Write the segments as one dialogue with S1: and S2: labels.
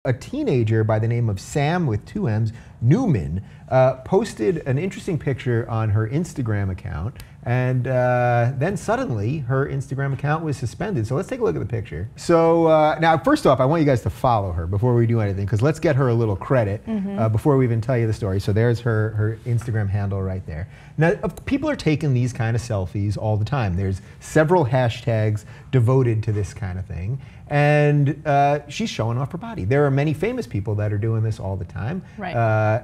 S1: a teenager by the name of Samm with 2 M's, Newman, posted an interesting picture on her Instagram account, and then suddenly her Instagram account was suspended. So let's take a look at the picture. So now, first off, I want you guys to follow her before we do anything, because let's get her a little credit before we even tell you the story. So there's her Instagram handle right there. Now, people are taking these kind of selfies all the time. There's several hashtags devoted to this kind of thing. And she's showing off her body. There are many famous people that are doing this all the time.
S2: Right.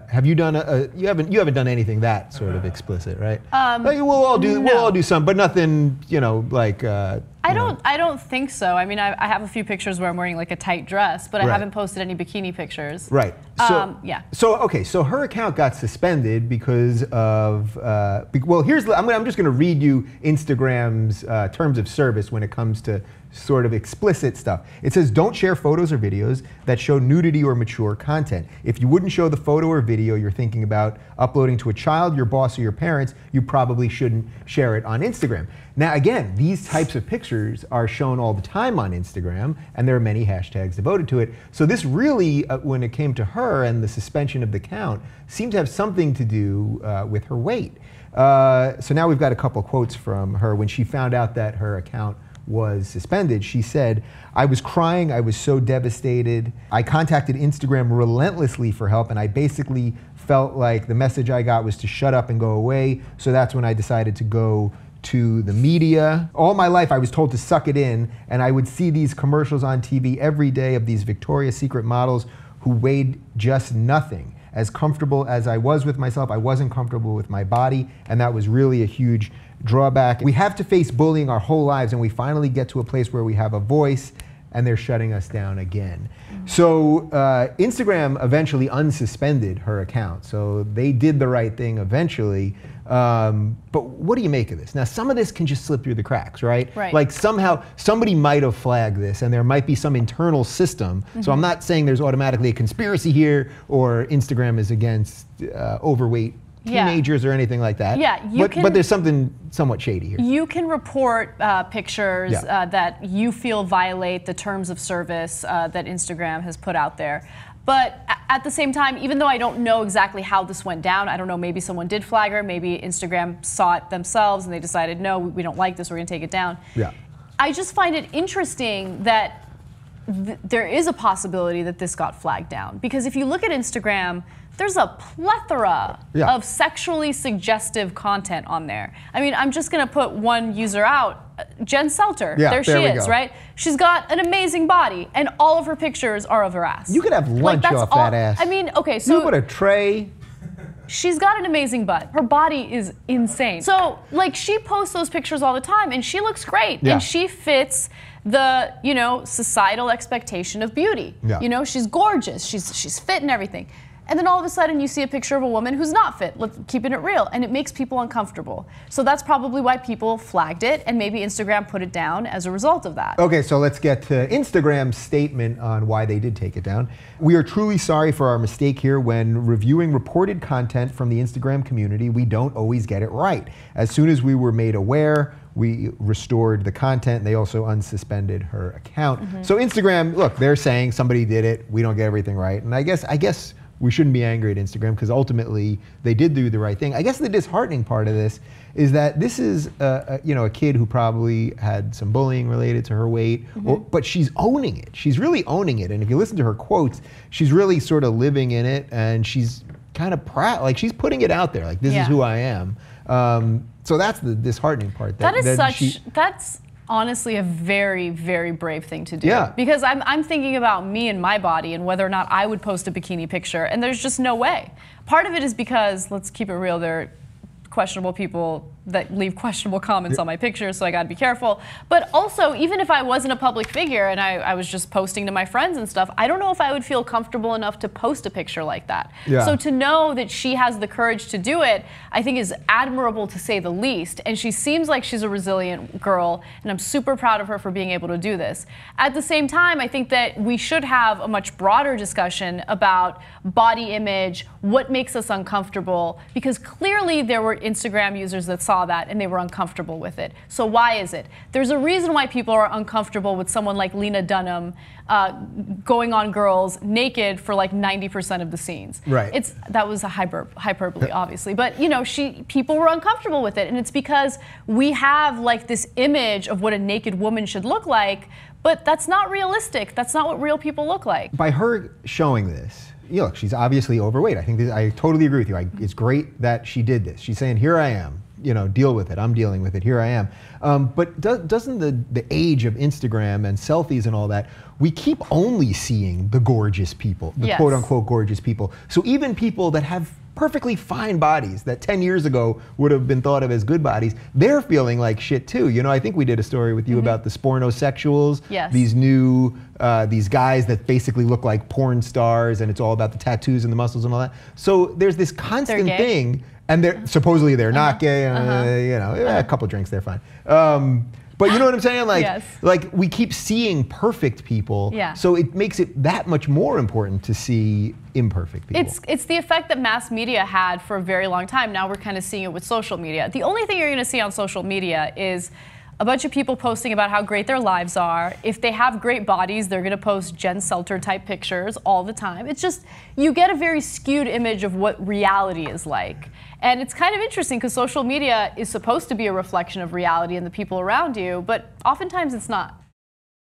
S1: Have you done you haven't done anything that sort of explicit, right? Like we'll all do some, but nothing, you know, like.
S2: I don't think so. I mean, I have a few pictures where I'm wearing like a tight dress, but I haven't posted any bikini pictures.
S1: Right. So
S2: yeah.
S1: So okay. So her account got suspended because of well, here's I'm just going to read you Instagram's terms of service when it comes to sort of explicit stuff. It says, don't share photos or videos that show nudity or mature content. If you wouldn't show the photo or video you're thinking about uploading to a child, your boss, or your parents, you probably shouldn't share it on Instagram. Now again, these types of pictures are shown all the time on Instagram, and there are many hashtags devoted to it. So this really, when it came to her and the suspension of the account, seemed to have something to do with her weight. So now we've got a couple quotes from her. When she found out that her account was suspended, she said, "I was crying, I was so devastated. I contacted Instagram relentlessly for help, and I basically felt like the message I got was to shut up and go away. So that's when I decided to go to the media. All my life I was told to suck it in, and I would see these commercials on TV every day of these Victoria's Secret models who weighed just nothing. As comfortable as I was with myself, I wasn't comfortable with my body, and that was really a huge drawback. We have to face bullying our whole lives, and we finally get to a place where we have a voice, and they're shutting us down again." So Instagram eventually unsuspended her account. So they did the right thing eventually. But what do you make of this? Now, some of this can just slip through the cracks, right? Like somehow somebody might have flagged this, and there might be some internal system. So I'm not saying there's automatically a conspiracy here, or Instagram is against overweight teenagers or anything like that.
S2: Yeah,
S1: but there's something somewhat shady here.
S2: You can report pictures that you feel violate the terms of service that Instagram has put out there. But at the same time, even though I don't know exactly how this went down, I don't know, maybe someone did flag her, maybe Instagram saw it themselves and they decided, no, we don't like this, we're gonna take it down. Yeah. I just find it interesting that there is a possibility that this got flagged down. Because if you look at Instagram, there's a plethora of sexually suggestive content on there. I mean, I'm just gonna put one user out, Jen Selter. There she is, right? She's got an amazing body, and all of her pictures are of her ass.
S1: You could have lunch off that ass.
S2: I mean, okay, so
S1: you put a tray.
S2: She's got an amazing butt. Her body is insane. So, like, she posts those pictures all the time, and she looks great, and she fits the, you know, societal expectation of beauty. You know, she's gorgeous, she's fit and everything. And then all of a sudden you see a picture of a woman who's not fit, keeping it real, and it makes people uncomfortable. So that's probably why people flagged it, and maybe Instagram put it down as a result of that.
S1: Okay, so let's get to Instagram's statement on why they did take it down. "We are truly sorry for our mistake here. When reviewing reported content from the Instagram community, we don't always get it right. As soon as we were made aware, we restored the content." They also unsuspended her account. So Instagram, look, they're saying somebody did it, we don't get everything right. And I guess we shouldn't be angry at Instagram, because ultimately they did do the right thing. I guess the disheartening part of this is that this is a kid who probably had some bullying related to her weight, but she's owning it. She's really owning it. And if you listen to her quotes, she's really sort of living in it, and she's kind of proud. Like, she's putting it out there, like, this is who I am. So that's the disheartening part.
S2: That's honestly a very, very brave thing to do. Because I'm thinking about me and my body and whether or not I would post a bikini picture, and there's just no way. Part of it is because, let's keep it real, there are questionable people that leave questionable comments on my pictures, so I gotta be careful. But also, even if I wasn't a public figure and I was just posting to my friends and stuff, I don't know if I would feel comfortable enough to post a picture like that. So to know that she has the courage to do it, I think is admirable, to say the least. And she seems like she's a resilient girl, and I'm super proud of her for being able to do this. At the same time, I think that we should have a much broader discussion about body image, what makes us uncomfortable, because clearly there were Instagram users that saw saw that and they were uncomfortable with it. So why is it? There's a reason why people are uncomfortable with someone like Lena Dunham going on girls naked for like 90% of the scenes.
S1: Right.
S2: That was a hyperbole, obviously, but you know, people were uncomfortable with it, and it's because we have like this image of what a naked woman should look like, but that's not realistic. That's not what real people look like. By
S1: her showing this, look, she's obviously overweight. I think I totally agree with you. It's great that she did this. She's saying, here I am, deal with it. I'm dealing with it. Here I am. But doesn't the age of Instagram and selfies and all that, we keep only seeing the gorgeous people, the quote unquote gorgeous people. So even people that have perfectly fine bodies that 10 years ago would have been thought of as good bodies, they're feeling like shit too. I think we did a story with you about the spornosexuals, these new, these guys that basically look like porn stars, and it's all about the tattoos and the muscles and all that. So there's this constant thing, and supposedly they're not gay, a couple drinks, they're fine. But you know what I'm saying? Like we keep seeing perfect people, so it makes it that much more important to see imperfect people.
S2: It's the effect that mass media had for a very long time. Now we're kind of seeing it with social media. The only thing you're going to see on social media is a bunch of people posting about how great their lives are. If they have great bodies, they're going to post Jen Selter type pictures all the time. It's just, you get a very skewed image of what reality is like. And it's kind of interesting because social media is supposed to be a reflection of reality and the people around you, but oftentimes it's not.